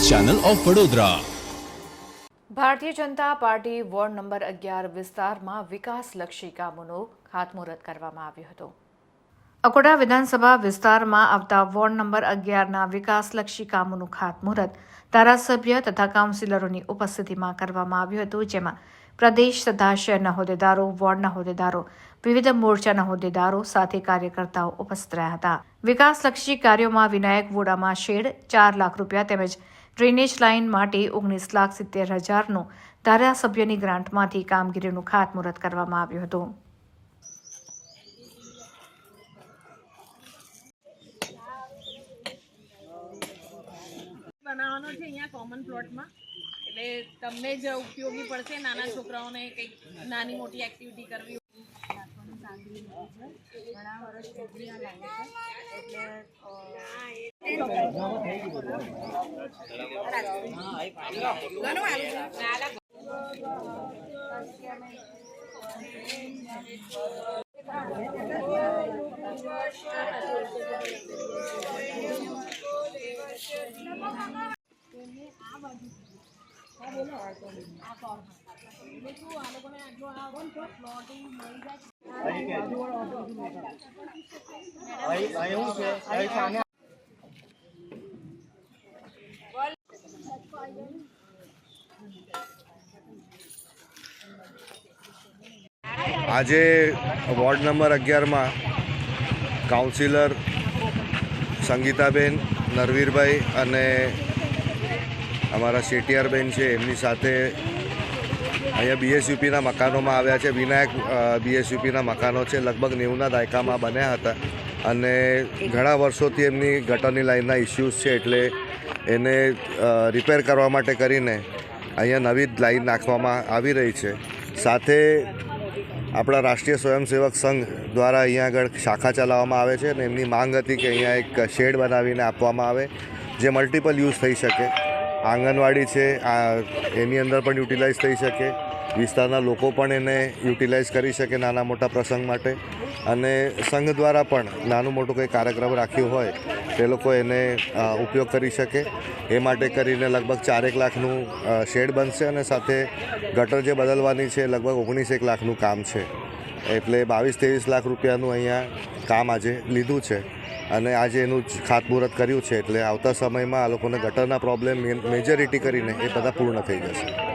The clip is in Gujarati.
Channel of Vadodara. Bharatiya Janata party ward number 11 વિસ્તારમાં વિકાસલક્ષી કામોનું ખાતમુહૂર્ત કરવામાં આવ્યું હતું। અકોટા વિધાનસભા વિસ્તારમાં આવતા વોર્ડ નંબર 11ના વિકાસલક્ષી કામોનું ખાતમુહૂર્ત ધારાસભ્ય તથા કાઉન્સિલરોની ઉપસ્થિતિમાં કરવામાં આવ્યું હતું, જેમાં પ્રદેશ તથા શહેરના હોદ્દેદારો, વોર્ડના હોદ્દેદારો, વિવિધ મોરચાના હોદ્દેદારો સાથે કાર્યકર્તાઓ ઉપસ્થિત રહ્યા હતા। વિકાસલક્ષી કાર્યોમાં વિનાયક વોડામાં શેડ 4 લાખ રૂપિયા તેમજ ડ્રેનેજ લાઇન માટે 19,70,000નું ધારાસભ્યની ગ્રાન્ટમાંથી કામગીરીનું ખાતમુહૂર્ત કરવામાં આવ્યું હતું। બનાવવાનો છે અહીંયા કોમન પ્લોટમાં, એટલે તમને જ ઉપયોગી પડશે। નાના છોકરાઓને કંઈક નાની મોટી એક્ટિવિટી કરવી ઘણા વર્ષ સુધી આ લાગે છે, આજે વોર્ડ નંબર 11માં કાઉન્સિલર સંગીતાબેન, નરવીરભાઈ અને અમારા શેટિયારબેન છે, એમની સાથે અહીંયા બીએસયુપીના મકાનોમાં આવ્યા છે। વિનાયક બીએસયુપીના મકાનો છે, લગભગ 90ના દાયકામાં બન્યા હતા અને ઘણા વર્ષોથી એમની ગટરની લાઇનના ઇસ્યુઝ છે, એટલે એને રિપેર કરવા માટે કરીને અહીંયા નવી લાઇન નાખવામાં આવી રહી છે। સાથે આપણા રાષ્ટ્રીય સ્વયંસેવક સંઘ દ્વારા અહીંયા આગળ શાખા ચલાવવામાં આવે છે અને એમની માંગ હતી કે અહીંયા એક શેડ બનાવીને આપવામાં આવે જે મલ્ટિપલ યુઝ થઈ શકે। આંગણવાડી છે, એની અંદર પણ યુટિલાઇઝ થઈ શકે, વિસ્તારના લોકો પણ એને યુટિલાઇઝ કરી શકે નાના મોટા પ્રસંગ માટે, અને સંઘ દ્વારા પણ નાનું મોટું કંઈ કાર્યક્રમ રાખ્યું હોય તે લોકો એને ઉપયોગ કરી શકે। એ માટે કરીને લગભગ 4 લાખનું શેડ બનશે અને સાથે ગટર જે બદલવાની છે લગભગ 19 લાખનું કામ છે, એટલે 22-23 લાખ રૂપિયાનું અહીંયા કામ આજે લીધું છે અને આજે એનું ખાતમુહૂર્ત કર્યું છે। એટલે આવતા સમયમાં આ લોકોને ગટરના પ્રોબ્લેમ મેજોરિટી કરીને એ બધા પૂર્ણ થઈ જશે।